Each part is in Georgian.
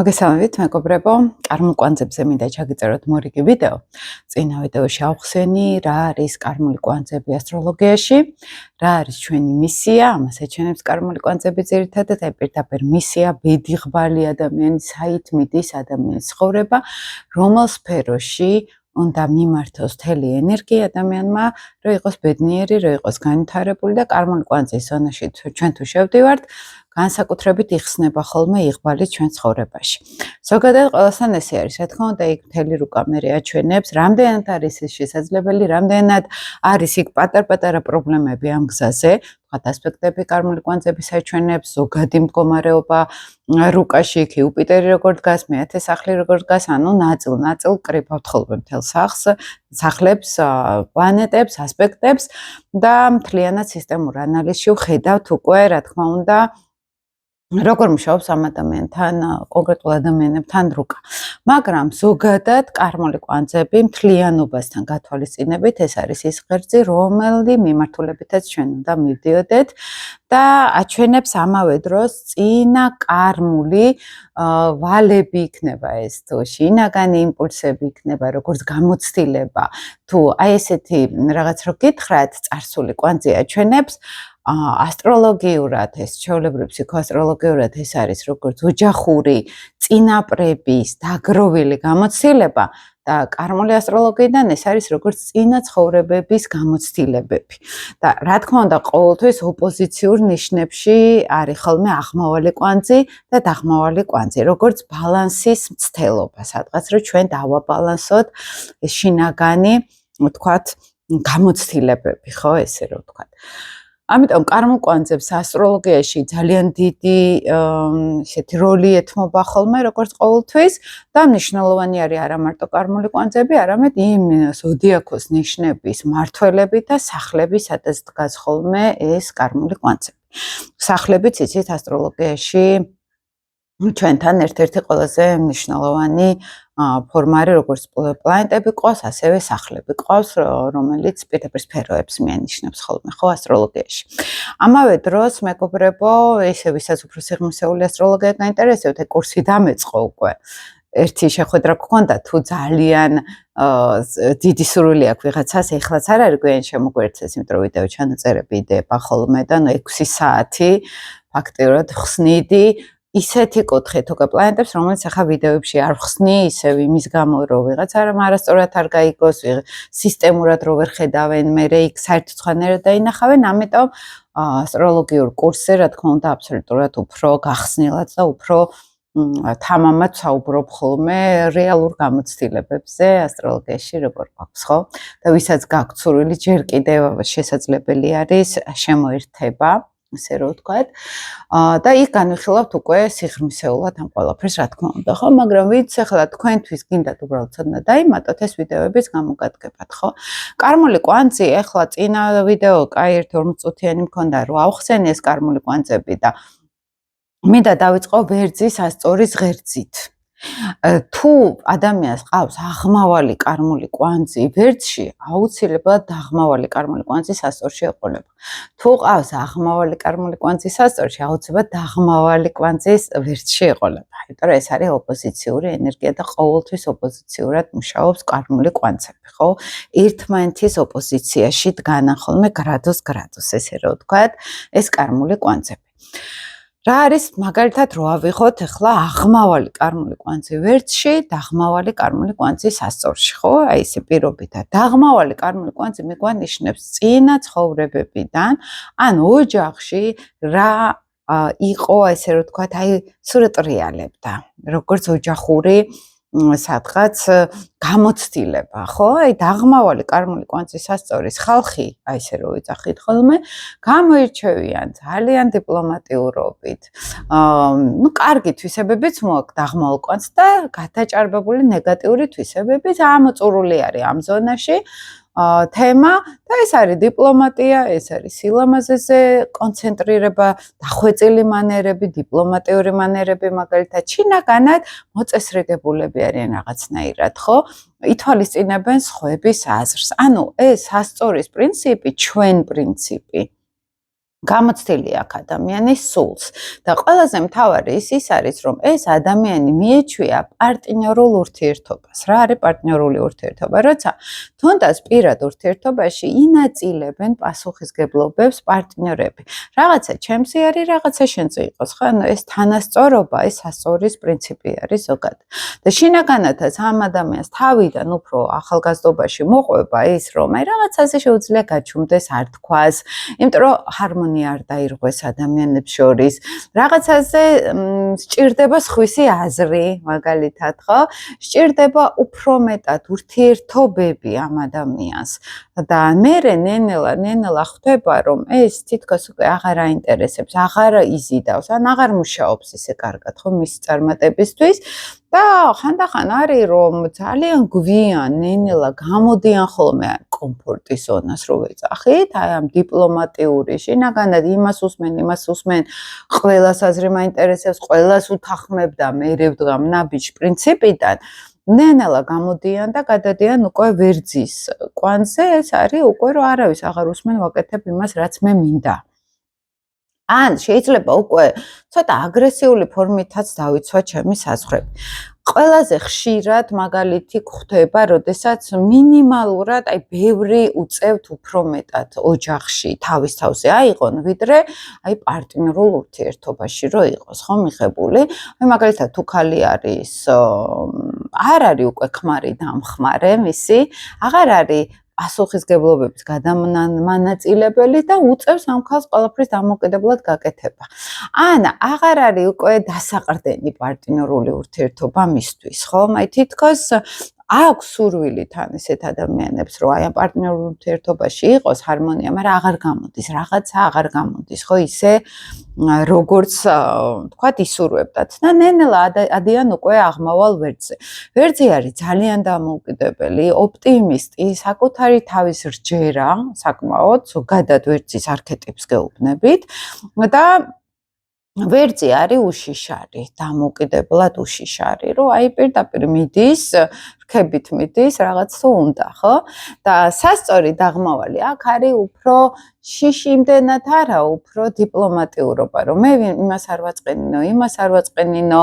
მოგესალმებით, მეგობრებო. კარმულ კვანძებზე მინდა ჩაგიწეროთ მორიგი ვიდეო. წინა ვიდეოში ავხსენი რა არის კარმული კვანძები ასტროლოგიაში, რა არის ჩვენი მისია, ამას ეჩვენებს კარმული კვანძები ძირითადად, აი პირდაპირ მისია, ბედი ღბალი ადამიანის, საით მიდის ადამიანის ცხოვრება, რომელ სფეროში უნდა მიმართოს მთელი ენერგია ადამიანმა, რომ იყოს ბედნიერი, რომ იყოს განვითარებული და კარმული კვანძის ზონაში ჩვენ თუ შევდივართ, განსაკუთრებით იხსნება ხოლმე იღბალი ჩვენ ცხოვრებაში. ზოგადად ყველასთან ესე არის, რა თქმა უნდა, იქ მთელი რუკამერი აჩვენებს, რამდენად არის ეს შესაძლებელი, რამდენად არის იქ პატარ-პატარა პრობლემები ამ გზაზე, ვთქვათ, ასპექტები კარმული კვანძების აჩვენებს, ზოგადი მდგომარეობა რუკაში, იქ იუპიტერი როგორ დგას, მეათე სახლი როგორ დგას, ანუ ნაწილ-ნაწილ კრიბავთ ხოლმე მთელ სახლებს, პლანეტებს, ასპექტებს და მთლიანად სისტემურ ანალიზში ვხედავთ უკვე, რა თქმა უნდა, როგორ მუშაობს ამ ადამიანთან, კონკრეტულ ადამიანებთან რუკა. მაგრამ ზოგადად კარმული კვანძები მთლიანობასთან გათვალისწინებით ეს არის ის ღერძი, რომელი მიმართულებითაც ჩვენ უნდა მივდიოდეთ და აჩვენებს ამავე დროს წინა კარმული ვალები იქნება ეს თუ შინაგანი იმპულსები იქნება, როგორც გამოცდილება, თუ აი ესეთი რაღაც რო გითხრათ, წარსული კვანძი აჩვენებს ასტროლოგიურად, ეს ჩვეულებრივ ფსიქოასტროლოგიურად ეს არის როგორც ოჯახური წინაპრების დაგროვილი გამოცდილება და კარმული ასტროლოგიიდან ეს არის როგორც წინა ცხოვრებების გამოცდილებები. და რა თქმა უნდა, ყოველთვის ოპოზიციურ ნიშნებში არის ხოლმე აღმავალი კვანძი და დაღმავალი კვანძი, როგორც ბალანსის მცდელობა, სადღაც რომ ჩვენ დავაბალანსოთ ეს შინაგანი, ვთქვათ, გამოცდილებები, ხო, ესე რომ ვთქვათ. ამიტომ კარმულ კვანძებს ასტროლოგიაში ძალიან დიდი ესეთი როლი ეთმობა ხოლმე, როგორც ყოველთვის და მნიშვნელოვანი არის არა მარტო კარმული კვანძები, არამედ იმ ზოდიაქოს ნიშნების მმართველები და სახლები, სადაც დგას ხოლმე ეს კარმული კვანძები. სახლებიც იცით ასტროლოგიაში ჩვენთან ერთ-ერთი ყველაზე მნიშვნელოვანი ფორმა არის, როგორც პლანეტები ყავს, ასევე სახლები ყავს, რომელიც პირდაპირ სფეროებს მიანიშნებს ხოლმე, ხო, ასტროლოგიაში. ამავე დროს, მეგობრებო, ისე ვისაც უფრო სიღრმისეული ასტროლოგია გაინტერესებთ, კურსი დამეწყო უკვე. ერთი შეხვედრა გქონდა, თუ ძალიან დიდი სურვილი აქვს ვიღაცას, ეხლაც არ არის გვიან შემოგვერცეს, იმიტომ რომ ვიდეო ჩანაწერები იდეება ხოლმე და 6 საათი ფაქტიურად ხსნიდი ისეთი კუთხით უკვე პლანეტებს, რომელიც ახლა ვიდეოებში არ ხსნი, ისევ იმის გამო, რომ ვიღაც არასწორად არ გაიგოს, სისტემურად რო ვერ ხედავენ, მერე იქ საერთოდ სხვანაირად დაინახავენ, ამიტომ ასტროლოგიურ კურსზე, რა თქმა უნდა, აბსოლუტურად უფრო გახსნილად და უფრო თამამად საუბრობ ხოლმე რეალურ გამოცდილებებზე ასტროლოგიაში როგორ გვაქვს, ხო? და ვისაც გაქვთ სურვილი, ჯერ კიდევ შესაძლებელი არის შემოერთება, ასე რომ ვთქვათ. და იქ განვიხილავთ უკვე სიღრმისეულად ამ ყველაფერს, რა თქმა უნდა, ხო? მაგრამ ვიც ახლა თქვენთვის გინდათ უბრალოდ ცოდნა დაიმატოთ, ეს ვიდეოებიც გამოგადგებათ, ხო? კარმული კვანძი, ახლა წინა ვიდეო, კაი 1-40 წუთიანი მქონდა, რომ ავხსენი ეს კარმული კვანძები და მინდა დავიწყო ვერძის ასწორის ღერძით. თუ ადამიანს ყავს აღმავალი კარმული კვანძი ვერძში, აუცილებლად დაღმავალი კარმული კვანძი სასწორში ეყოლება. თუ ყავს აღმავალი კარმული კვანძი სასწორში, აუცილებლად დაღმავალი კვანძის ვერძში ეყოლება. იმიტომ რომ ეს არის ოპოზიციური ენერგია და ყოველთვის ოპოზიციურად მუშაობს კარმული კვანძები, ხო? ერთმანეთის ოპოზიციაში დგანან ხოლმე გრადუს, ესე რომ ვთქვათ, ეს კარმული კვანძები. რა არის მაგალითად რო ავიღოთ ახლა აღმავალი კარმული კვანძი ვერძში, დაღმავალი კარმული კვანძი სასწორში, ხო? აი ესე პირობითად. დაღმავალი კარმული კვანძი მიგვანიშნებს წინა ცხოვრებებიდან, ან ოჯახში რა იყო, ესე რომ ვთქვათ, აი სურატრიალებდა, როგორც ოჯახური სადღაც გამოცდილება, ხო? აი დაღმავალი კარმული კვანძის სასწორის ხალხი, აი ესე რომ ვიძახით ხოლმე, გამოირჩევიან ძალიან დიპლომატიურობით. კარგი თვისებებიც მოაქვს დაღმავალ კვანძს და გადაჭარბებული ნეგატიური თვისებებიც ამოწურული არის ამ ზონაში. თემა და ეს არის დიპლომატია, ეს არის სილამაზეზე კონცენტრირება, დახვეწილი მანერები, დიპლომატიური მანერები, მაგალითად, შინაგანად მოწესრიგებულები არიან რაღაცნაირად, ხო? ითვალისწინებენ სხვების აზრს. ანუ ეს სასწორის პრინციპი, ჩვენ პრინციპი გამოცდილი აქვს ადამიანის სულს და ყველაზე მთავარი ის არის, რომ ეს ადამიანი მიეჩვია პარტნიორულ ურთიერთობას. რა არის პარტნიორული ურთიერთობა? როცა თუნდაც პირად ურთიერთობაში ინაწილებენ პასუხისგებლობებს პარტნიორები. რაღაცა ჩემსი არის, რაღაცა შენზე იყოს, ხო? ანუ ეს თანასწორობა, ეს სასწორის პრინციპი არის ზოგადად. და შინაგანათაც ამ ადამიანს თავიდან უფრო ახალგაზრდობაში მოყვება ის, რომ აი რაღაცაზე შეუძლია გაჩუმდეს, არ თქვას, იმიტომ რომ ჰარმონია არ დაირღვეს ადამიანებს შორის. რაღაცაზე სჭირდება სხვისი აზრი, მაგალითად, ხო? სჭირდება უფრო მეტად ურთიერთობები ამ ადამიანს. და მერე ნენელა ხვდება, რომ ეს თითქოს უკვე აღარ აინტერესებს, აღარ იზიდავს, ან აღარ მუშაობს ისე კარგად, ხო, მისი წარმატებისთვის. და ხანდახან არის, რომ ძალიან გვიან ნენელა გამოდიან ხოლმე კომფორტის ზონას რო ვეძახით, აი ამ დიპლომატიური, შინაგანად იმას უსმენ, ყველას აზრი მაინტერესებს, ყველას უთანხმებ და მერე ვდგამ ნაბიჯ პრინციპიდან. ნენელა გამოდიან და გადადიან უკვე ვერძის კვანძზე, ეს არის უკვე რომ არავის აღარ უსმენ, ვაკეთებ იმას, რაც მე მინდა. ან შეიძლება უკვე ცოტა აგრესიული ფორმითაც დავიცვა ჩემი საზღვრები. ყველაზე ხშირად მაგალითი გვხვდება, როდესაც მინიმალურად, აი ბევრი უწევთ უფრო მეტად ოჯახში თავის თავზე აიყონ, ვიდრე აი პარტნიორულ ურთიერთობაში რო იყოს, ხო, მიღებული. აი მაგალითად თუ ქალი არის, არ არის უკვე ქმარი და მხმარე მისი, აღარ არის პასუხისგებლობების გადამანაწილებელი და უწევს ამ ქალს ყველაფრის დამოუკიდებლად გაკეთება. ან აღარ არის უკვე დასაყრდენი პარტნიორული ურთიერთობა მისთვის, ხო? აი თითქოს აქვს სურვილი თან ესეთ ადამიანებს, რომ აი ამ პარტნიორულ ურთიერთობაში იყოს ჰარმონია, მაგრამ აღარ გამოდის, რაღაცა აღარ გამოდის, ხო? ისე როგორც თქვათ ისურვებდათ და ნენელა ადიან უკვე აღმავალ ვერძზე. ვერძი არის ძალიან დამოუკიდებელი, ოპტიმისტი, საკუთარი თავის რჯერა, საკმაოდ ზოგადად ვერძის არქეტიპს გეუბნებით და ვერძი არის უშიშარი, დამოუკიდებლად უშიშარი, რომ აი პირდაპირ მიდის, რქებით მიდის, რაღაც თუ უნდა, ხო? და სასწორი დაღმავალი აქ არის უფრო შიშიმდენად არა, უფრო დიპლომატიურობა, რომ მე იმას არ ვაწყენინო,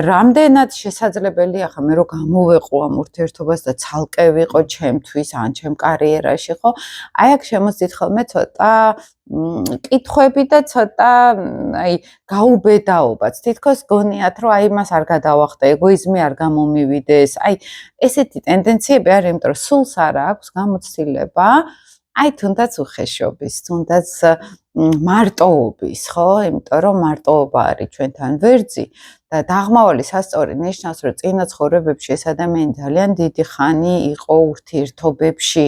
რამდენად შესაძლებელია ხა მე რომ გამოვეყო ამ ურთიერთობას და ცალკე ვიყო ჩემთვის ან ჩემ კარიერაში, ხო? აი აქ შემოძით ხოლმე ცოტა კითხვები და ცოტა აი გაუბედაობაც. თითქოს გონიათ, რომ აი მას არ გადავახტე, ეგოიზმი არ გამომივიდეს. აი ესეთი ტენდენციები არის, იმიტომ რომ სულს არ აქვს გამოცდილება, აი თუნდაც უხეშობის, თუნდაც მარტოობის, ხო? იმიტომ რომ მარტოობა არის ჩვენთან ვერძი და დაღმავალი სასწორი ნიშნავს, რომ წინა ცხოვრებებში ეს ადამიანი ძალიან დიდი ხანი იყო ურთიერთობებში.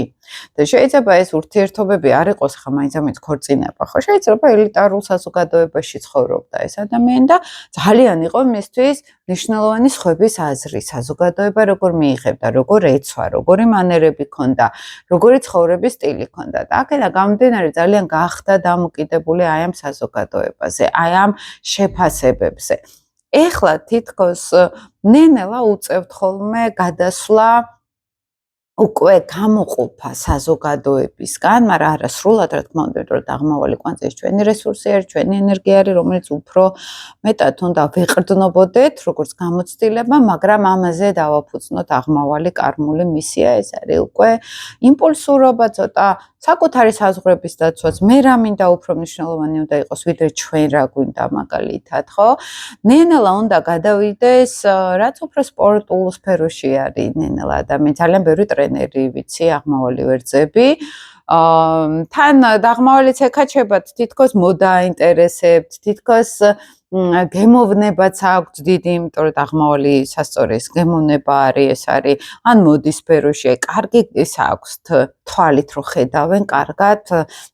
და შეიძლება ეს ურთიერთობები არ იყოს ხა მაინც-ამაინც ქორწინება, ხო? შეიძლება ელიტარულ საზოგადოებაში ცხოვრობდა ეს ადამიანი და ძალიან იყო მისთვის მნიშვნელოვანი სხვების აზრი, საზოგადოება როგორ მიიღებდა, როგორ ეცვა, როგორი მანერები ჰქონდა, როგორი ცხოვრების სტილი ჰქონდა. და აქედან გამომდინარე ძალიან გახდა დამოკიდებული აი ამ საზოგადოებაზე, აი ამ შეფასებებზე. ეხლა თითქოს ნენელა უწევთ ხოლმე გადასვლა უკვე გამოყოფა საზოგადოებისგან, მაგრამ არა სრულად, რა თქმა უნდა, რომ დაღმავალი კვანძის ჩვენი რესურსი არის, ჩვენი ენერგია არის, რომელიც უფრო მეტად უნდა ვეყრდნობოდეთ, როგორც გამოცდილება, მაგრამ ამაზე დავაფუძნოთ აღმავალი კარმული მისია, ეს არის უკვე იმპულსურობა, ცოტა საკუთარი საზღვრების დაცვაც, მე რა მინდა უფრო მნიშვნელოვანი უნდა იყოს, ვიდრე ჩვენ რა გვინდა მაგალითად, ხო? ნენელა უნდა გადავიდეს, რაც უფრო სპორტულ სფეროში არის ნენელა ადამიანი, ძალიან ბევრი ტრენერი ვიცი, აღმავალი ვერძები. თან დაღმავალიც ეკაჩებათ, თითქოს მოდა აინტერესებთ, თითქოს გემოვნებაც აქვს დიდი, იმიტომ რომ დაღმავალი სასწორის გემოვნება არის, ეს არის ან მოდის სფეროში, კარგი ის აქვს თვალით რო ხედავენ კარგად,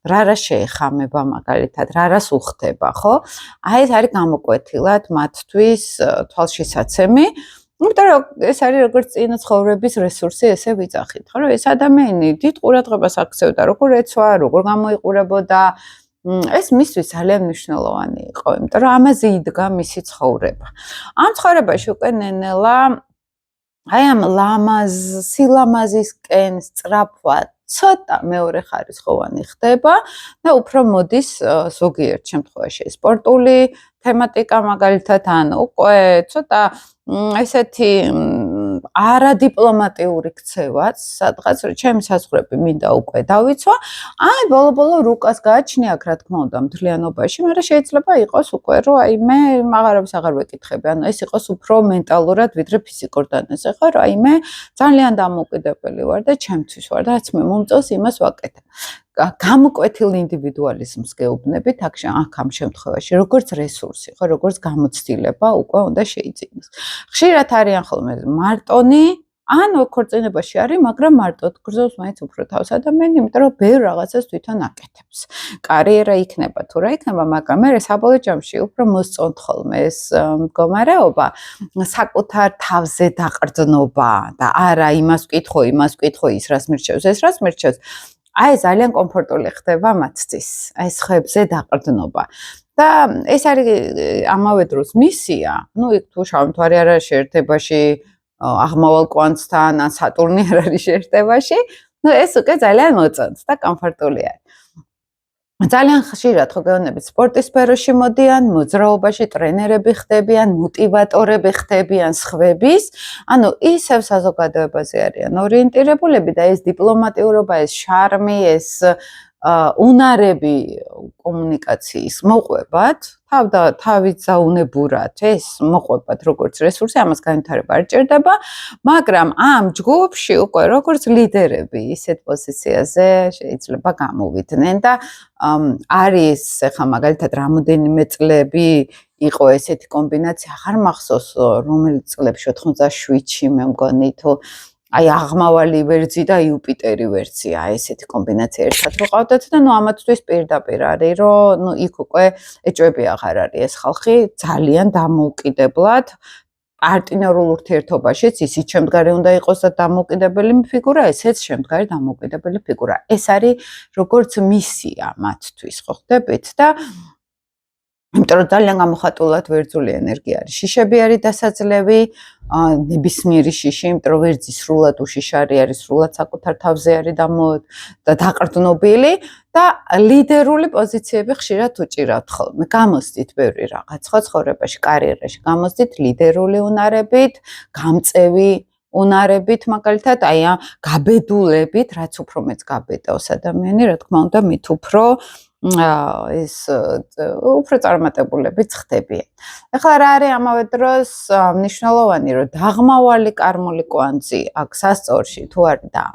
რა შეეხამება მაგალითად, რას უხდება, ხო? აი ეს არის გამოკვეთილად მათთვის თვალშისაცემი. იმიტომ რომ ეს არის როგორც წინა ცხოვრების რესურსი, ესე ვიძახით, ხო? რომ ეს ადამიანი დიდ ყურადღებას აქცევდა, როგორ ეცვა, როგორ გამოიყურებოდა, ეს მისთვის ძალიან მნიშვნელოვანი იყო, იმიტომ რომ ამაზე იდგა მისი ცხოვრება. ამ ცხოვრებაში უკვე ნენელა აი ამ სილამაზისკენ სწრაფად ცოტა მეორე ხარისხოვანი ხდება და უფრო მოდის ზოგიერთ შემთხვევაში სპორტული თემატიკა მაგალითად ან უკვე ცოტა ესეთი არადიპლომატიური ქცევაც სადღაც ჩემი საზღვრები მინდა უკვე დავიცვა. აი ბოლო-ბოლო რუკას გააჩნია აქ რა თქმა უნდა მთლიანობაში, მაგრამ შეიძლება იყოს უკვე რომ აი მე მაგარებს აღარ ვეკითხები. ანუ ეს იყოს უფრო მენტალურად ვიდრე ფიზიკურ დონეზე ხო, რომ აი მე ძალიან დამოუკიდებელი ვარ და ჩემთვის ვარ და რაც მე მომწონს იმას ვაკეთებ. გამოკვეთილ ინდივიდუალიზმს გეუბნებით აქ ამ შემთხვევაში, როგორც რესურსი, ხო, როგორც გამოცდილება უკვე უნდა შეიძინოს. ხშირად არიან ხოლმე მარტონი, ან ქორწინებაში არის, მაგრამ მარტოდ გრძელს მაინც უფრო თავს ადამიანი, იმიტომ რომ ბევრ რაღაცას თვითონ აკეთებს. კარიერა იქნება თუ რა იქნება, მაგრამ მე საბოლოო ჯამში უფრო მოსწონთ ხოლმე ეს მდგომარეობა, საკუთარ თავზე დაყრდნობა და არა იმას ვკითხო, ის რას მირჩევს, ეს რას მირჩევს. აი ძალიან კომფორტული ხდება მათთვის, აი ხებზე დაყრდნობა. და ეს არის ამავე დროს მისია, ну იქ თუ შავი მთვარე არ არის შეერთებაში აღმავალ კვანძთან ან სატურნი არ არის შეერთებაში, ну ეს უკვე ძალიან მოწონთ და კომფორტული არის. ძალიან ხშირად ხო გეუბნებით სპორტის სფეროში მოდიან, მოძრაობაში ტრენერები ხდებიან, მოტივატორები ხდებიან სხვების, ანუ ისევ საზოგადოებაზე არიან ორიენტირებულები და ეს დიპლომატიურობა, ეს შარმი, ეს უნარები კომუნიკაციის მოყვებათ, თავით ზაუნებურად ეს მოყვებათ როგორც რესურსი, ამას განვითარება არ ჭირდება, მაგრამ ამ ჯგუფში უკვე როგორც ლიდერები ისეთ პოზიციაზე შეიძლება გამოვიდნენ და არის ახლა მაგალითად რამოდენიმე წლები იყო ესეთი კომბინაცია, აღარ მახსოვს რომელიც წლებში 97-ში მე მგონი თუ აი აღმავალი ვერძი და იუპიტერი ვერძია, ესეთი კომბინაცია ერთად რო ყავდათ და ნუ ამათთვის პირდაპირ არის, რომ ნუ იქ უკვე ეჭვები აღარ არის ეს ხალხი ძალიან დამოუკიდებლად პარტნიორულ ურთიერთობაშიც ისიც შემდგარი უნდა იყოს და დამოუკიდებელი ფიგურა, ესეც შემდგარი დამოუკიდებელი ფიგურა. ეს არის როგორც მისია მათთვის, ხო ხდებით და იმიტომ რომ ძალიან გამოხატულად ვერძული ენერგია არის. შიშები არის დასაძლევი, ნებისმიერი შიში, იმიტომ რომ ვერძი სრულად უშიშარი არის, სრულად საკუთარ თავზე არის დაყრდნობილი და ლიდერული პოზიციები ხშირად უჭირავთ ხოლმე. გამოსდით ბევრი რაღაც ხო ცხოვრებაში, კარიერაში, გამოსდით ლიდერული უნარებით, გამწევი უნარებით, მაგალითად, აი ამ გაბედულებით, რაც უფრო მეც გაბედავს ადამიანი, რა თქმა უნდა, მით უფრო ეს უფრო წარმატებულებით ხდებიან. ეხლა რა არის ამავე დროს მნიშვნელოვანი, რომ დაღმავალი კარმული კვანძი აქ სასწორში თუ არის და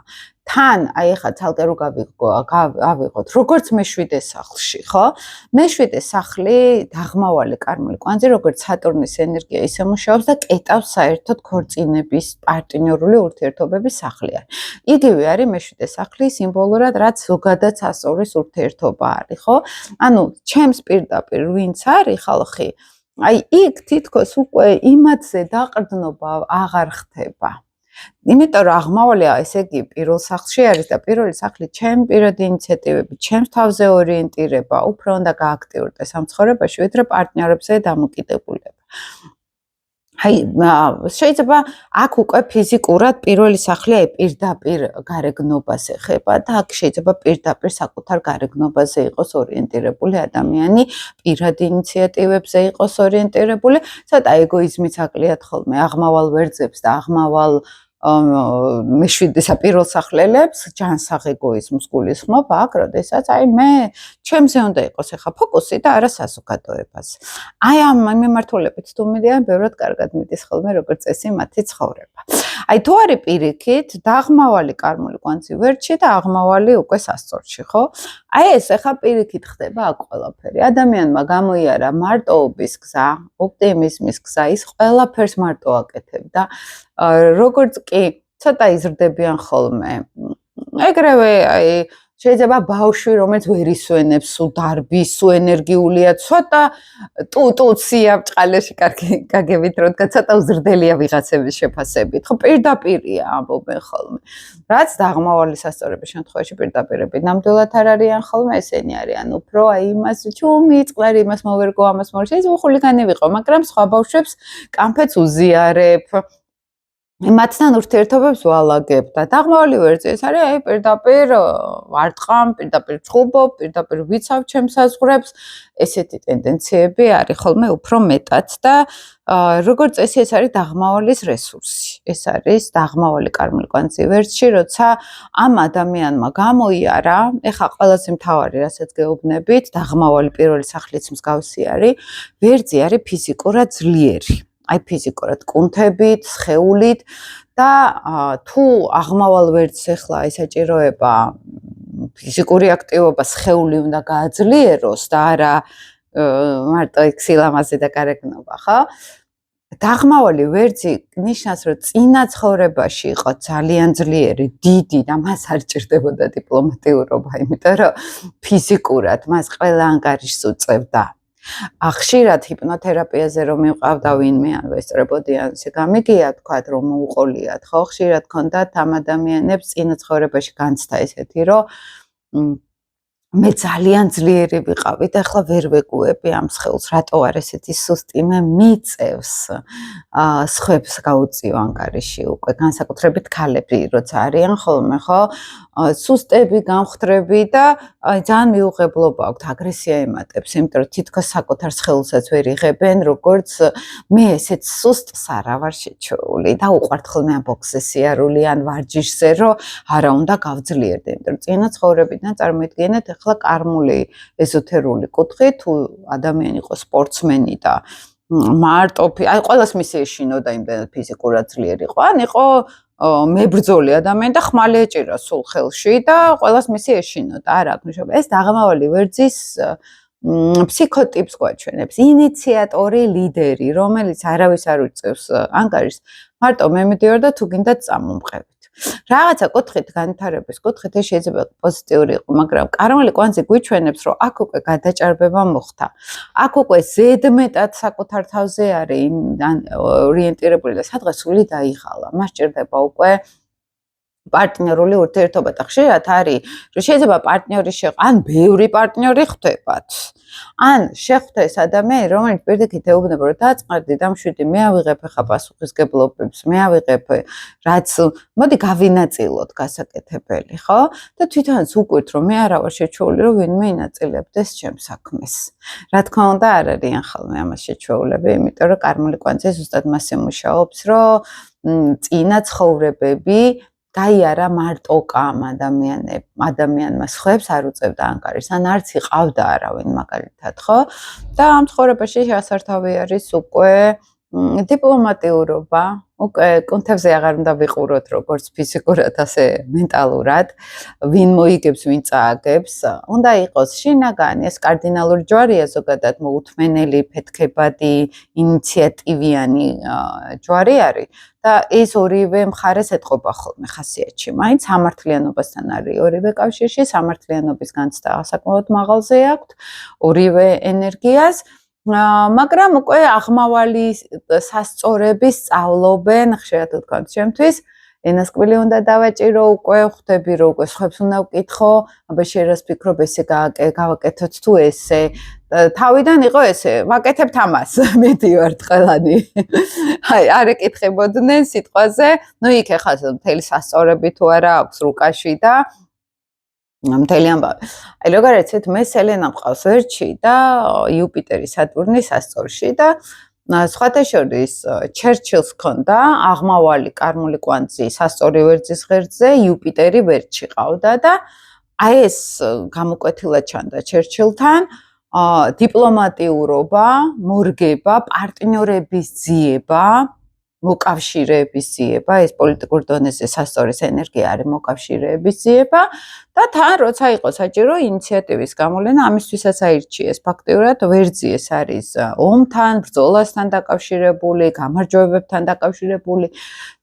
თან აი ეხლა ცალკე რო გავიღოთ, როგორც მე-7 სახლში, ხო? მე-7 სახლი დაღმავალი კარმული კვანძი, როგორც სატურნის ენერგია ისე მუშაობს და კეტავს საერთოდ ქორწინების პარტნიორული ურთიერთობების სახლი არის. იგივე არის მე-7 სახლი სიმბოლურად, რაც ზოგადად სასწორის ურთიერთობა არის, ხო? ანუ ჩემს პირდაპირ ვინც არის ხალხი, აი იქ თითქოს უკვე იმათზე დაყრდნობა აღარ ხდება. იმიტომ რომ აღმავალი ესე იგი პირველ სახლში არის და პირველი სახლი ჩემი პირადი ინიციატივები, ჩემს თავზე ორიენტირება, უფრო უნდა გააქტიურდეს ამ ცხოვრებაში, ვიდრე პარტნიორებზე დამოკიდებულება. აი შეიძლება აქ უკვე ფიზიკურად პირველი სახლი აი პირდაპირ გარეგნობას ეხება და აქ შეიძლება პირდაპირ საკუთარ გარეგნობაზე იყოს ორიენტირებული ადამიანი, პირადი ინიციატივებზე იყოს ორიენტირებული, ცოტა ეგოიზმიც აკლიათ ხოლმე აღმავალ ვერძებს და აღმავალ მე-7-სა პირველ სახლელებს ჯანსაღ ეგოიზმს გულისხმობ აქ, როდესაც აი მე ჩემზე უნდა იყოს ახლა ფოკუსი და არა საზოგადოებას. აი ამ მიმართულებით თუ მიდიან, ბევრად კარგად მიდის ხოლმე როგორც წესი მათი ცხოვრება. აი თუ არის პირიქით, დაღმავალი კარმული კვანძი ვერტში და აღმავალი უკვე სასწორში, ხო? აი ეს ახლა პირიქით ხდება აქ ყველაფერი. ადამიანმა გამოიარა მარტოობის გზა, ოპტიმიზმის გზა, ის ყველაფერს მარტო აკეთებდა. როგორც კი ცოტა იზრდებიან ხოლმე. ეგრევე აი შეიძლება ბავშვი, რომელიც ვერ ისვენებს, დარბის, ენერგიულია, ცოტა ტუტუცია ბჭყალეში გაგებით, როდგა ცოტა უზრდელია ვიღაცების შეფასებით. ხო, პირდაპირია ამბობენ ხოლმე. რაც დაღმავალი სასწორების შემთხვევაში პირდაპირები ნამდვილად არ არიან ხოლმე, ესენი არიან უფრო აი იმას ჩუმი წყლარი იმას მოვერგო, ამას მოვერგო, ეს უხულიგანი ვიყო, მაგრამ სხვა ბავშვებს კამფეთს უზიარებ. მათთან ურთიერთობებს ვალაგებ და დაღმავალი ვერძი ეს არის აი პირდაპირ ვარტყამ, პირდაპირ ჩხუბობ, პირდაპირ ვიცავ ჩემს საზღვრებს, ესეთი ტენდენციები არის ხოლმე უფრო მეტად და როგორც წესი ეს არის დაღმავალის რესურსი. ეს არის დაღმავალი კარმული კვანძი ვერძში, როცა ამ ადამიანმა გამოიარა, ეხა ყველაზე მთავარი რასაც გეუბნებით, დაღმავალი პირველი სახლიც მსგავსი არის, ვერძი არის ფიზიკურად ძლიერი. აი ფიზიკურად კუნთებით, სხეულით და თუ აღმავალ ვერდს ახლა ესაჭიროება ფიზიკური აქტივობა, სხეული უნდა გააძლიეროს და არა მარტო სილამაზე და გარეგნობა, ხო? დაღმავალი ვერძი ნიშნავს, რომ წინა ცხოვრებაში იყო ძალიან ძლიერი, დიდი და მას არ ჭირდებოდა დიპლომატიურობა, იმიტომ რომ ფიზიკურად მას ყველა ანგარიშს უწევდა. ხშირად ჰიპნოთერაპიაზე რომ მივყავდა ვინმე ან ვესწრებოდი ან ისე გამიგია თქვა რომ მოუყოლიათ ხო ხშირად ქონდათ ამ ადამიანებს წინა ცხოვრებაში განცდა ესეთი რომ მე ძალიან ძლიერი ვიყავი და ახლა ვერ ვეგუები ამ სხეულს რატო არ ესეთი სუსტი მე მიწევს სხვებს გაუწიო ანგარიში უკვე განსაკუთრებით ქალები როცა არიან ხოლმე ხო სუსტები გამხდრები და ძალიან მიუღებლობა აქვთ აგრესია ემატებს იმიტომ რომ თითქოს საკუთარ სხეულსაც ვერ იღებენ როგორც მე ესეც სუსტს არა ვარ შეჩეული და უყვართ ხოლმე ამ ბოქსზე სიარული ან ვარჯიშზე რომ არა უნდა გავძლიერდე იმიტომ რომ წინა ცხოვრებიდან წარმოიდგინეთ ახლა კარმული ეზოთერული კუთხე თუ ადამიანი იყო სპორტსმენი და მარტო აი ყველას მისი ეშინოდა იმდენად ფიზიკურად ძლიერი იყო ან იყო მებრძოლი ადამიანი და ხმალი ეჭირა სულ ხელში და ყველას მისი ეშინოდა არა აქვს მნიშვნელობა ეს დაღმავალი ვერძის ფსიქოტიპს გვაჩვენებს ინიციატორი ლიდერი რომელიც არავის არ უწევს ანგარიშს მარტო მე მიდივარ და თუ გინდათ წამომყევით რაღაცა კუთხით განვითარების კუთხით ეს შეიძლება პოზიტიური იყო მაგრამ კარმული კვანძი გვიჩვენებს რომ აქ უკვე გადაჭარბება მოხდა აქ უკვე ზედმეტად საკუთარ თავზე არის ორიენტირებული და სადღაც სული დაიღალა მას ჭირდება უკვე პარტნიორული ურთიერთობა და ხშირად არის რომ შეიძლება პარტნიორი ან ბევრი პარტნიორი ხვდებათ ან შეხვდეს ადამიანი რომელიც პირდაპირ ეუბნება რომ დაწყარდი და მშვიდი მე ავიღებ ახლა პასუხისგებლობებს მე ავიღებ რაც მოდი გავინაწილოთ გასაკეთებელი ხო და თვითონაც უკვირთ რომ მე არა ვარ შეჩეული რომ ვინმე ინაწილებდეს ჩემს საქმეს რა თქმა უნდა არ არიან ხოლმე ამას შეჩეულები იმიტომ რომ კარმული კვანძი ზუსტად მასე მუშაობს რომ წინა ცხოვრებები გაიარა მარტო კამ ადამიანმა სხვებს არ უწევდა ანგარიშს ან არც იყავდა არავინ მაგალითად ხო და ამ ცხოვრებაში ასართავი არის უკვე დიპლომატიურობა უკვე კუნთებზე აღარ უნდა ვიყუროთ როგორც ფიზიკურად ასე მენტალურად ვინ მოიგებს ვინ წააგებს უნდა იყოს შინაგანი ეს კარდინალური ჯვარია ზოგადად მოუთმენელი ფეთქებადი ინიციატივიანი ჯვარი არის და ეს ორივე მხარეს ეთყობა ხოლმე ხასიათში მაინც სამართლიანობასთან არის ორივე კავშირში სამართლიანობის განცდა საკმაოდ მაღალზე აქვთ ორივე ენერგიას მაგრამ უკვე აღმავალი სასწორების სწავლობენ ხშირად თქვენ ჩემთვის ენასკვილი უნდა დავაჭირო უკვე ხვდები რომ უკვე სხვებს უნდა ვკითხო აბა შეიძლება ვფიქრობ ესე გავაკეთოთ თუ ესე თავიდან იყო ესე ვაკეთებთ ამას მედივართ ყველანი აი არ ეკითხებოდნენ სიტყვაზე ნუ იქ ახლა მთელი სასწორები თუ არა აქვს რუკაში და მთელი ამბავი. აი როგორიცით მე სელენა მყავს ვერჩი და იუპიტერი სატურნი სასწორში და სხვათა შორის ჩერჩილს ჰქონდა აღმავალი კარმული კვანძი სასწორი ვერძის ღერძზე იუპიტერი ვერჩი ყავდა და აი ეს გამოკვეთილად ჩანდა ჩერჩილთან დიპლომატიურობა, მორგება, პარტნიორების ძიება მოკავშირეების ძიება, ეს პოლიტიკურ დონეზე სასწორის ენერგია არის მოკავშირეების ძიება და თან როცა იყო საჭირო ინიციატივის გამოვლენა, ამისთვისაც აირჩიეს ფაქტიურად ვერძი ეს არის ომთან, ბრძოლასთან დაკავშირებული, გამარჯვებებთან დაკავშირებული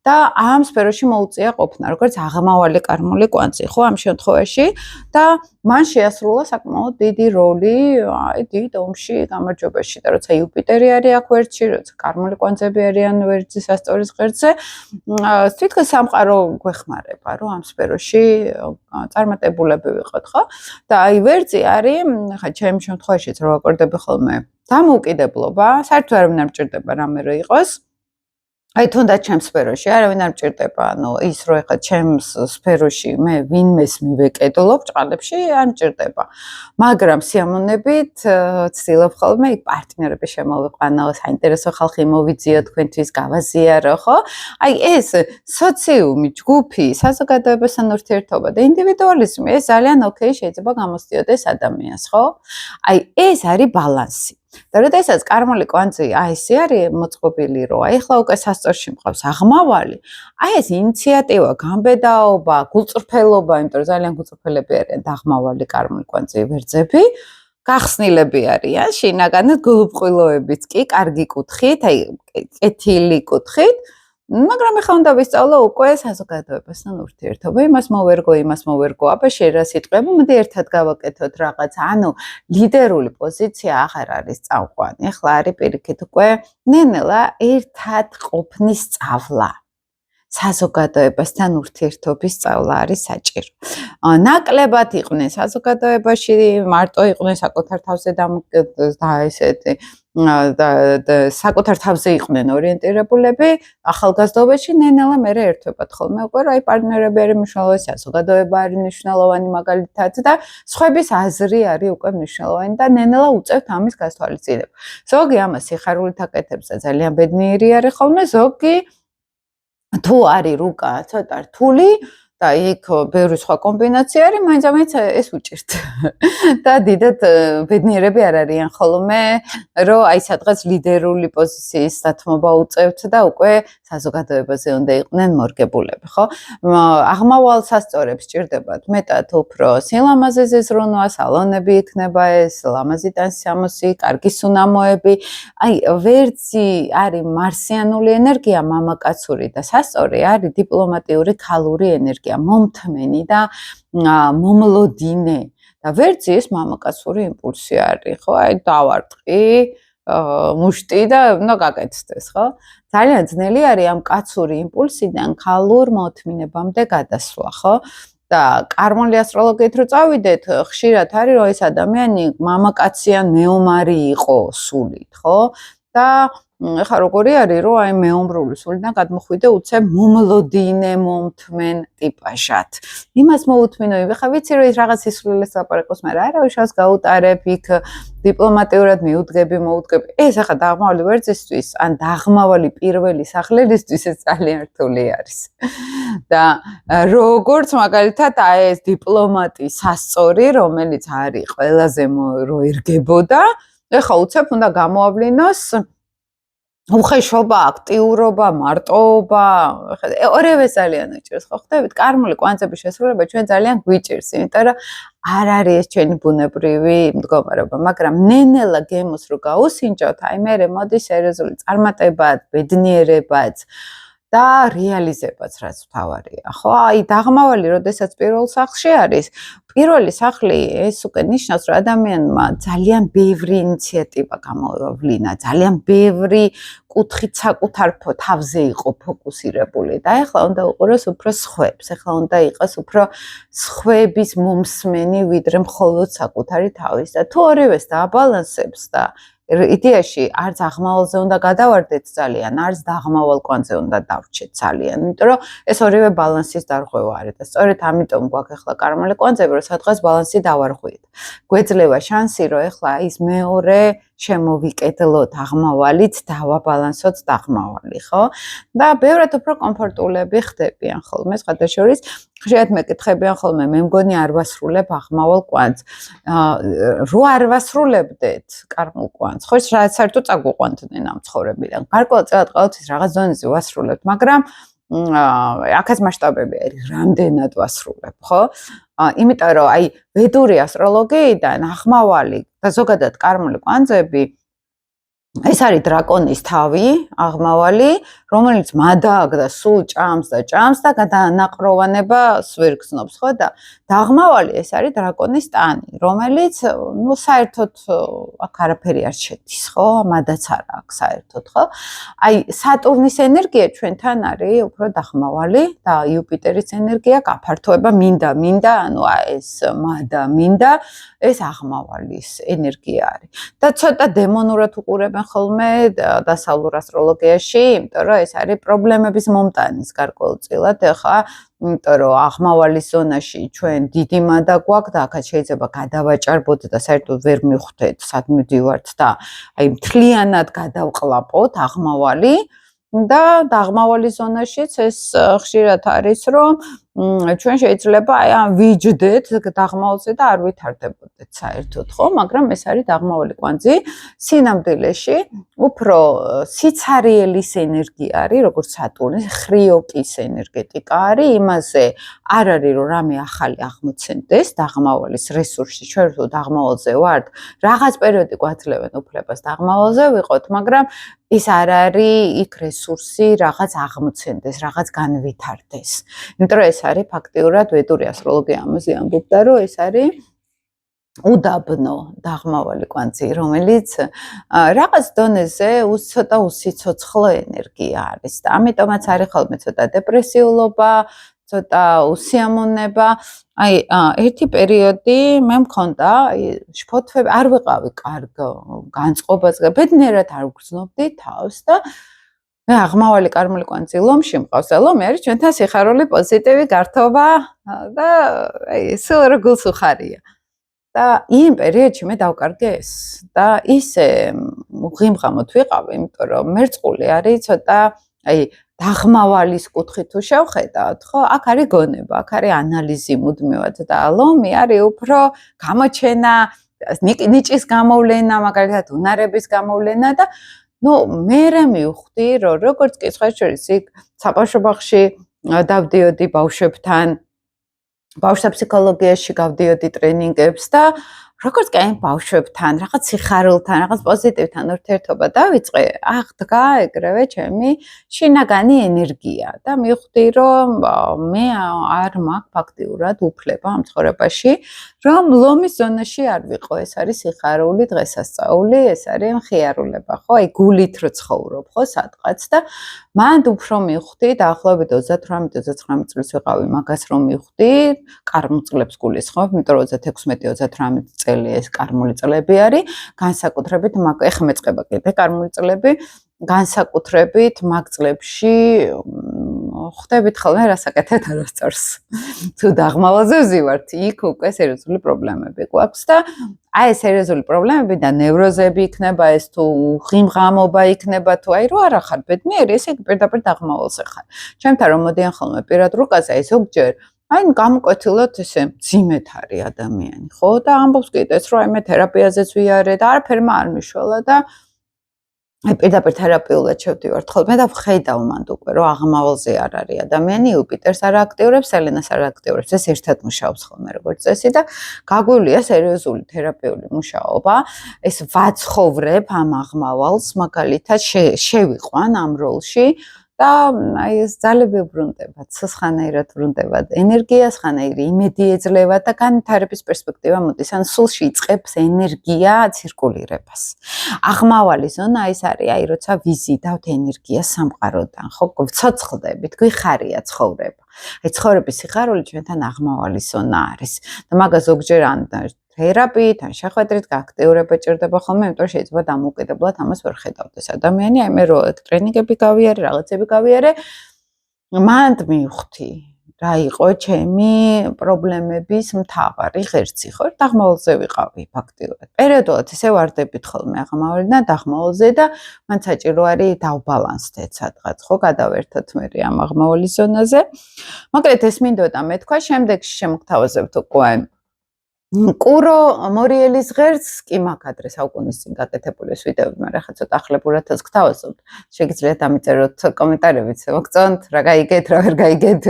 და ამ სფეროში მოუწია ყოფნა, როგორც აღმავალი კარმული კვანძი, ხო, ამ შემთხვევაში და მან შეასრულა საკმაოდ დიდი როლი აი დიდ ომში, გამარჯვებაში და როცა იუპიტერი არის აქ ვერძში, როცა კარმული კვანძები არიან ვერძის სასწორის ღერძზე, თვითონ სამყარო გვეხმარება, რომ ამ სფეროში წარმატებულები ვიყოთ, ხო? და აი ვერძი არის, ხა ჩემ შემთხვევაშიც რო ვაკორდები ხოლმე დამოუკიდებლობა, საერთოდ არ უნდა მჭირდება რამე რო იყოს. აი თუნდაც ჩემს სფეროში არავინ არ მჭირდება, ანუ ის რომ ეხლა ჩემს სფეროში მე ვინმეს მივეკედლობ ჭყალებში არ მჭირდება. მაგრამ სიამოვნებით ცდილობ ხოლმე იქ პარტნიორები შემოვიყვანო, საინტერესო ხალხი მოვიძიო თქვენთვის გავაზიარო, ხო? აი ეს სოციუმი, ჯგუფი, საზოგადოებასთან ურთიერთობა და ინდივიდუალიზმი ეს ძალიან ოკეი შეიძლება გამოსდიოდეს ადამიანს, ხო? აი ეს არის ბალანსი. და როდესაც კარმული კვანძი აი ესე არის მოწყობილი, რომ აი ახლა უკვე სასწორში მყავს აღმავალი, აი ეს ინიციატივა, გამბედაობა, გულწრფელობა, იმიტომ რომ ძალიან გულწრფელები არიან და აღმავალი კარმული კვანძი ვერძები, გახსნილები არიან, შინაგანად გულუბრყვილოებიც კი, კარგი კუთხით, აი კეთილი კუთხით, მაგრამ ეხლა უნდა ვისწავლო უკვე საზოგადოებასთან ურთიერთობა, იმას მოვერგო, აბა შეიძლება სიტყვები, მოდი ერთად გავაკეთოთ რაღაცა, ანუ ლიდერული პოზიცია აღარ არის წამყვანი, ეხლა არის პირიქით უკვე ნენელა ერთად ყოფნის სწავლა. საზოგადოებასთან ურთიერთობის სწავლა არის საჭირო. ნაკლებად იყვნენ საზოგადოებაში, მარტო იყვნენ საკუთარ თავზე და ესეთი და საკუთარ თავზე იყვნენ ორიენტირებულები, ახალგაზრდობაში ნენელა მერე ერთვებად ხოლმე უკვე რომ აი პარტნიორები არის მნიშვნელოვანი, საზოგადოება არის მნიშვნელოვანი მაგალითად და სხვების აზრი არის უკვე მნიშვნელოვანი და ნენელა უწევთ ამის გასთვალისწინება. ზოგი ამას სიხარულით აკეთებს და ძალიან ბედნიერი არის ხოლმე, ზოგი თუ არის რუკა ცოტა რთული და იქ ბევრი სხვა კომბინაცია არის, მაინც ეს უჭირთ. და დიდად ბედნიერები არ არიან ხოლმე, რომ აი სადღაც ლიდერული პოზიციის დათმობა უწევთ და უკვე საზოგადოებაზე უნდა იყვნენ მორგებულები, ხო? აღმავალ სასწორებს ჭირდებათ მეტად უფრო სილამაზეზე ზრუნვა, სალონები იქნება ეს, ლამაზი ტანსამოსი, კარგი სუნამოები. აი ვერძი არის მარსიანული ენერგია, მამაკაცური და სასწორი არის დიპლომატიური ქალური ენერგია, მომთმენი და მომლოდინე. და ვერძი ეს მამაკაცური იმპულსი არის, ხო? აი დავარტყი, მუშტი და უნდა გაკეთდეს, ხო? ძალიან ძნელი არის ამ კაცური იმპულსიდან ქალურ მოთმინებამდე გადასვლა, ხო? და კარმული ასტროლოგიით რო წავიდეთ, ხშირად არის რომ ეს ადამიანი მამაკაციან მეომარი იყო სულით, ხო? და ეხლა როგორი არის რომ აი მეომრული სულიდან გადმოხვიდე უცებ მომლოდინე მომთმენ ტიპაჟად. იმას მოუთმინო, ეხლა ვიცი რომ ის რაღაც სისულელეს ლაპარაკობს, მაგრამ არავის შავს გაუტარებ იქ დიპლომატიურად მოუდგები. ეს ახლა დაღმავალი ვერძისთვის, ან დაღმავალი პირველი სახლელისთვის ეს ძალიან რთული არის. და როგორც მაგალითად აი ეს დიპლომატი სასწორი, რომელიც არის ყველაზე რო ერგებოდა, ეხლა უცებ უნდა გამოავლინოს უხეშობა, აქტიურობა, მარტოობა, ორივე ძალიან უჭირს, ხო ხდებით? კარმული კვანძების შესრულება ჩვენ ძალიან გვიჭირს, იმიტომ რომ არ არის ეს ჩვენი ბუნებრივი მდგომარეობა, მაგრამ ნენელა გემოს რო გაუსინჯოთ, აი მერე მოდის სერიოზული წარმატებაც, ბედნიერებაც და რეალიზებაც რაც მთავარია, ხო? აი დაღმავალი, როდესაც პირველ სახლში არის, პირველი სახლი ეს უკვე ნიშნავს, რომ ადამიანმა ძალიან ბევრი ინიციატივა გამოვლინა, ძალიან ბევრი კუთხით საკუთარ თავზე იყო ფოკუსირებული და ეხლა უნდა უყუროს უფრო სხვებს, ეხლა უნდა იყოს უფრო სხვების მომსმენი, ვიდრე მხოლოდ საკუთარი თავის და თუ ორივეს დააბალანსებს და იდეაში არც აღმავალზე უნდა გადავარდეთ ძალიან, არც დაღმავალ კვანძზე უნდა დავრჩეთ ძალიან, იმიტომ რომ ეს ორივე ბალანსის დარღვევა არის და სწორედ ამიტომ გვაქვს ახლა კარმული კვანძები, რომ სადღაც ბალანსი დავარღვიეთ. გვეძლევა შანსი, რომ ახლა ის მეორე შემოვიკედლოთ აღმავალით, დავაბალანსოთ დაღმავალი, ხო? და ბევრად უფრო კომფორტულები ხდებიან ხოლმე, სხვადასხვა ხშირად მეკითხებიან ხოლმე, მე მგონი არ ვასრულებ აღმავალ კვანძს. რო არ ვასრულებდეთ კარმულ კვანძს, ხო საერთოდ წაგვიყვანდნენ ამ ცხოვრებიდან. გარკვეულწილად ყოველთვის რაღაც ზონეზე ვასრულებთ, მაგრამ აქაც მასშტაბები არის, რამდენად ვასრულებ, ხო? იმიტომ რომ აი ვედური ასტროლოგიიდან აღმავალი და ზოგადად კარმული კვანძები ეს არის დრაკონის თავი, აღმავალი, რომელიც მადააგდა სულ ჭამს და გადაანაყროვანება ვერ გრძნობს, ხო? და დაღმავალი ეს არის დრაკონის ტანი, რომელიც საერთოდ აქ არაფერი არ შედის, ხო? მადაც არა აქვს საერთოდ, ხო? აი სატურნის ენერგია ჩვენთან არის უფრო დაღმავალი და იუპიტერის ენერგია გაფართოება მინდა, ანუ ეს მადა მინდა, ეს აღმავალის ენერგია არის. და ცოტა დემონურად უყურებენ ხოლმე დასავლურ ასტროლოგიაში, იმიტომ რომ ეს არის პრობლემების მომტანის გარკვეულწილად. ეხლა იმიტომ რომ აღმავალის ზონაში ჩვენ დიდი მანდა გვაქვს და აქაც შეიძლება გადავაჭარბოთ და საერთოდ ვერ მივხვდეთ სად მივდივართ და აი მთლიანად გადავყლაპოთ აღმავალი და დაღმავალის ზონაშიც ეს ხშირად არის რომ ჩვენ შეიძლება აი ამ ვიჯდეთ დაღმავალზე და არ ვითარდებოდეთ საერთოდ ხო, მაგრამ ეს არის დაღმავალი კვანძი სინამდვილეში უფრო სიცარიელის ენერგია არის, როგორც სატურნის, ხრიოკის ენერგეტიკა არის, იმაზე არ არის რომ რამე ახალი აღმოცენდეს დაღმავალის რესურსი, ჩვენ თუ დაღმავალზე ვართ, რაღაც პერიოდი გვაძლევენ უფლებას დაღმავალზე ვიყოთ, მაგრამ ის არ არის იქ რესურსი რაღაც აღმოცენდეს, რაღაც განვითარდეს. იმიტომ რომ ეს არის ფაქტიურად ვედური ასტროლოგია ამაზე ამბობდა, რომ ეს არის უდაბნო დაღმავალი კვანძი, რომელიც რაღაც დონეზე ცოტა უსიცოცხლო ენერგია არის და ამიტომაც არის ხოლმე ცოტა დეპრესიულობა, ცოტა უსიამოვნება. აი ერთი პერიოდი მე მქონდა, აი შფოთვები არ ვიყავი კარგ განწყობაზე, ბედნიერად არ ვგრძნობდი თავს და მე აღმავალი კარმული კვანძი ლომში მყავს და ლომი არის ჩვენთან სიხარული, პოზიტივი, გართობა და აი სულ რა გულს უხარია. და იმ პერიოდში მე დავკარგე ეს და ისე ღიმღამოთ ვიყავი, იმიტომ რომ მერწყული არის ცოტა აი დაღმავალის კუთხით თუ შევხედავთ, ხო, აქ არის გონება, აქ არის ანალიზი მუდმივად და ლომი არის უფრო გამოჩენა, ნიჭის გამოვლენა, მაგალითად უნარების გამოვლენა და მე მივხვდი, რომ როგორც კი სხვა შორის იქ საბავშვო ბაღში დავდიოდი ბავშვებთან, ბავშვთა ფსიქოლოგიაში გავდიოდი ტრენინგებს და როგორც კი ამ ბავშვებთან, რაღაც სიხარულთან, რაღაც პოზიტივთან ურთიერთობა დავიწყე, აღდგა ეგრევე ჩემი შინაგანი ენერგია და მივხვდი, რომ მე არ მაქვს ფაქტიურად უფლება ამ ცხოვრებაში, რომ ლომის ზონაში არ ვიყო. ეს არის სიხარული, დღესასწაული, ეს არის მხიარულება, ხო? აი გულით რო ცხოვრობ, ხო, სადღაც და მანდ უფრო მივხვდი, დაახლოებით 38-39 წელს ვიყავი მაგას რომ მივხვდი, კარმულ წლებს გულისხმობ, იმიტომ რომ 36-38 წელი ეს კარმული წლები არის, განსაკუთრებით ეხლა მეწყება კიდე კარმული წლები, განსაკუთრებით მაგ წლებში ხვდებით ხოლმე რასაკეთებ არასწორს. თუ დაღმავალზე ვზივართ, იქ უკვე სერიოზული პრობლემები გვაქვს და აი ეს სერიოზული პრობლემები და ნევროზები იქნება, ეს თუ ღიმღამობა იქნება, თუ აი რო არ ახარ ბედნიერი, ესე პირდაპირ დაღმავალზე ხარ. ჩემთან რომ მოდიან ხოლმე პირად რუკაზე, აი ზოგჯერ აი გამოკვეთილად ესე მძიმედ არის ადამიანი, ხო? და ამბობს კიდეც რომ აი მე თერაპიაზეც ვიარე და არაფერმა არ მიშველა და აი პირდაპირ თერაპიულად შევდივართ ხოლმე და ვხედავ მანდ უკვე რომ აღმავალზე არ არის ადამიანი, იუპიტერს არ აქტიურებს, სელენას არ აქტიურებს, ეს ერთად მუშაობს ხოლმე როგორც წესი და გაგვივლია სერიოზული თერაპიული მუშაობა. ეს ვაცხოვრებ ამ აღმავალს, მაგალითად შევიყვან ამ როლში და აი ეს ძალები უბრუნდება, სხვანაირად ვრუნდება ენერგია, სხვანაირი იმედი ეძლევა და განვითარების პერსპექტივა მოდის, ან სულში იწყებს ენერგია ცირკულირებას. აღმავალი ზონა ის არის, აი როცა ვიზიდავთ ენერგიას სამყაროდან, ხო, ვცოცხლდებით, გვიხარია ცხოვრება. აი ცხოვრების სიხარული ჩვენთან აღმავალი ზონა არის და მაგას ზოგჯერ ან თერაპიით, ან შეხვედრით გააქტიურება ჭირდება ხოლმე, იმიტომ რომ შეიძლება დამოუკიდებლად ამას ვერ ხედავდეს ადამიანი. აი მე რო ტრენინგები გავიარე, რაღაცები გავიარე, მანდ მივხვდი, რა იყო ჩემი პრობლემების მთავარი ღერძი, ხო? დაღმავალზე ვიყავი ფაქტიურად. პერიოდულად ესე ვარდებით ხოლმე აღმავალიდან დაღმავალზე და მან საჭირო არის დავბალანსდეთ სადღაც, ხო, გადავერთოთ მე ამ აღმავალის ზონაზე. მაგრამ ეს მინდოდა მეთქვა, შემდეგში შემოგთავაზებთ უკვე კურო მორიელის ღერძს კი მაქვს ადრე საუკუნის წინ გაკეთებული ეს ვიდეოები, მაგრამ ახლა ცოტა ახლებურადაც გთავაზობთ. შეგიძლიათ ამიწეროთ კომენტარებიც, მოგწონთ, რა გაიგეთ, რა ვერ გაიგეთ,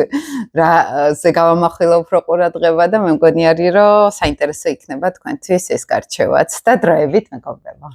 რაზე გავამახვილა უფრო ყურადღება და მე მგონი არის, რომ საინტერესო იქნება თქვენთვის ეს გარჩევაც და დროებით მეგობრებო.